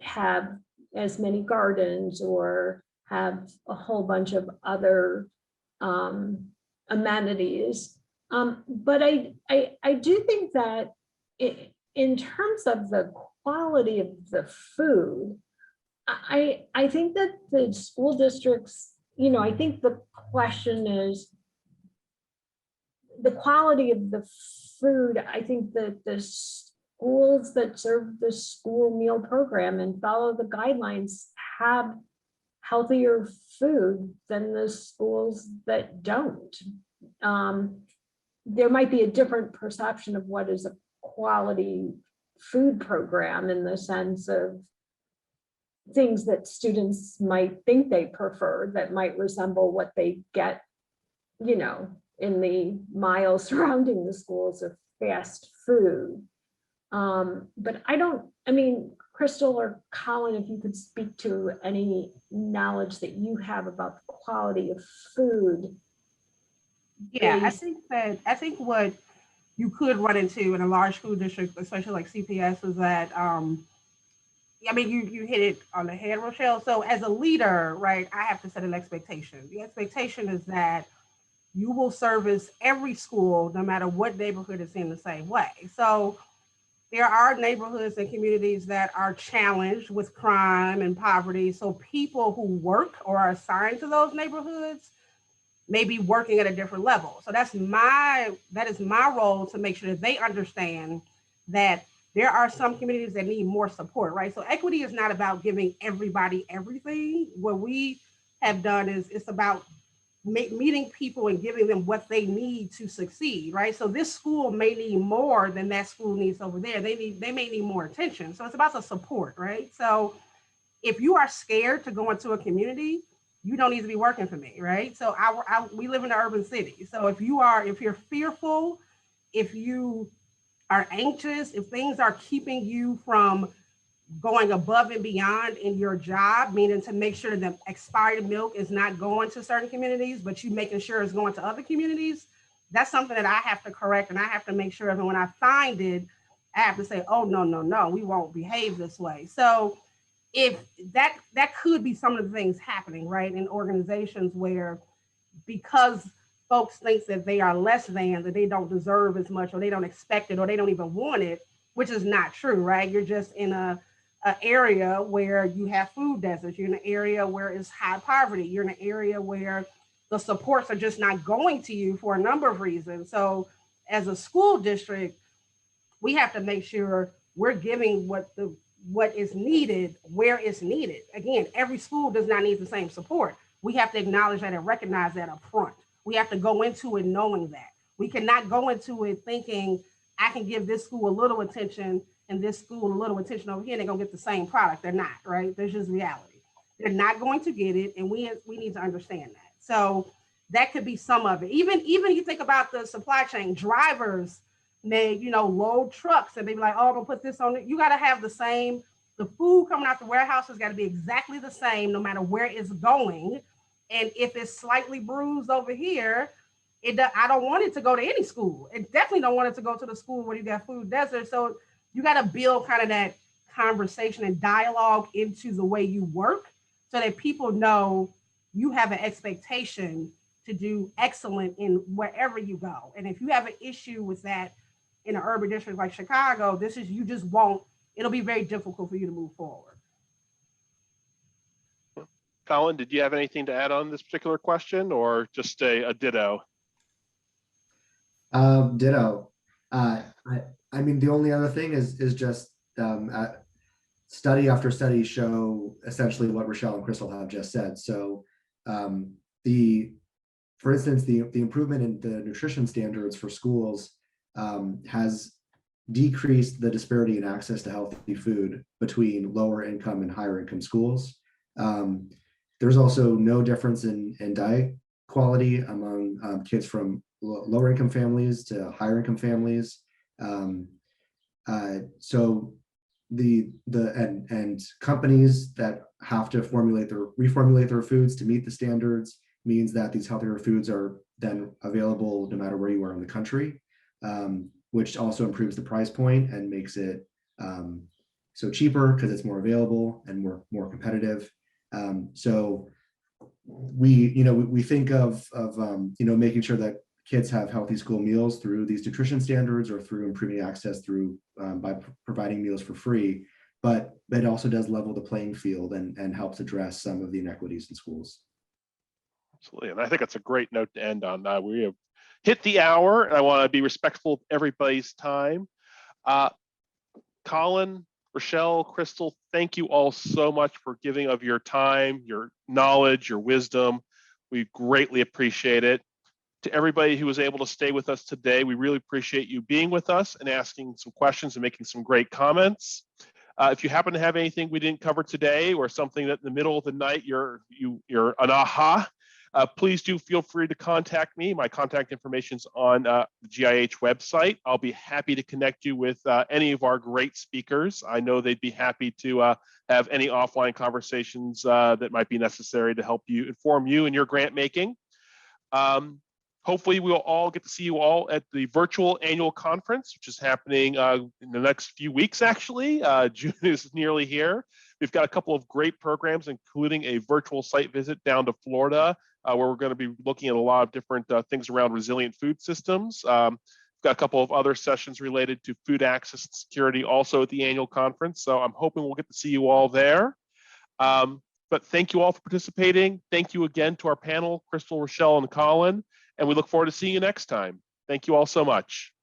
have as many gardens or have a whole bunch of other amenities. But I do think that in terms of the quality of the food, I think that the school districts, I think the question is the quality of the food. I think that the schools that serve the school meal program and follow the guidelines have healthier food than the schools that don't. There might be a different perception of what is a quality food program in the sense of things that students might think they prefer that might resemble what they get, in the miles surrounding the schools of fast food. But Crystal or Colin, if you could speak to any knowledge that you have about the quality of food. Yeah, I think what you could run into in a large school district, especially like CPS, is that you hit it on the head, Rochelle. So as a leader, right, I have to set an expectation. The expectation is that you will service every school, no matter what neighborhood is in, the same way. So there are neighborhoods and communities that are challenged with crime and poverty. So people who work or are assigned to those neighborhoods may be working at a different level. So that is my role to make sure that they understand that there are some communities that need more support, right? So equity is not about giving everybody everything. What we have done is it's about meeting people and giving them what they need to succeed, right? So this school may need more than that school needs over there. They may need more attention. So it's about the support, right? So if you are scared to go into a community, you don't need to be working for me, right? So we live in an urban city. So if you're fearful, if you are anxious, if things are keeping you from going above and beyond in your job, meaning to make sure that expired milk is not going to certain communities, but you making sure it's going to other communities, that's something that I have to correct, and I have to make sure that when I find it, I have to say, oh, no, we won't behave this way. So if that could be some of the things happening, right, in organizations where, because folks think that they are less than, that they don't deserve as much, or they don't expect it, or they don't even want it, which is not true, right? You're just in a area where you have food deserts. You're in an area where it's high poverty. You're in an area where the supports are just not going to you for a number of reasons. So as a school district, we have to make sure we're giving what is needed where it's needed. Again, every school does not need the same support. We have to acknowledge that and recognize that up front. We have to go into it knowing that. We cannot go into it thinking, I can give this school a little attention and this school a little attention over here, and they're gonna get the same product. They're not, right? There's just reality. They're not going to get it, and we need to understand that. So that could be some of it. Even you think about the supply chain, drivers may, load trucks and they be like, oh, I'm gonna put this on it. You gotta have the same, the food coming out the warehouse has gotta be exactly the same no matter where it's going. And if it's slightly bruised over here, I don't want it to go to any school. It definitely don't want it to go to the school where you got food desert. So you got to build kind of that conversation and dialogue into the way you work so that people know you have an expectation to do excellent in wherever you go. And if you have an issue with that in an urban district like Chicago, you just won't, it'll be very difficult for you to move forward. Colin, did you have anything to add on this particular question, or just a ditto? Ditto. I mean, the only other thing is just study after study show essentially what Rochelle and Crystal have just said. So for instance, the improvement in the nutrition standards for schools has decreased the disparity in access to healthy food between lower income and higher income schools. There's also no difference in diet quality among kids from lower income families to higher income families. So and companies that have to reformulate their foods to meet the standards means that these healthier foods are then available no matter where you are in the country, which also improves the price point and makes it so cheaper because it's more available and more competitive. So we think of making sure that kids have healthy school meals through these nutrition standards or through improving access through by providing meals for free, but it also does level the playing field and helps address some of the inequities in schools. Absolutely, and I think that's a great note to end on. We have hit the hour, and I want to be respectful of everybody's time. Colin, Rochelle, Crystal, thank you all so much for giving of your time, your knowledge, your wisdom. We greatly appreciate it. To everybody who was able to stay with us today, we really appreciate you being with us and asking some questions and making some great comments. If you happen to have anything we didn't cover today, or something that in the middle of the night you're an aha, please do feel free to contact me. My contact information is on the GIH website. I'll be happy to connect you with any of our great speakers. I know they'd be happy to have any offline conversations that might be necessary to help you inform you in your grant making. Hopefully we'll all get to see you all at the virtual annual conference, which is happening in the next few weeks, actually. June is nearly here. We've got a couple of great programs, including a virtual site visit down to Florida, where we're going to be looking at a lot of different things around resilient food systems. We've got a couple of other sessions related to food access and security also at the annual conference. So I'm hoping we'll get to see you all there. But thank you all for participating. Thank you again to our panel, Crystal, Rochelle, and Colin. And we look forward to seeing you next time. Thank you all so much.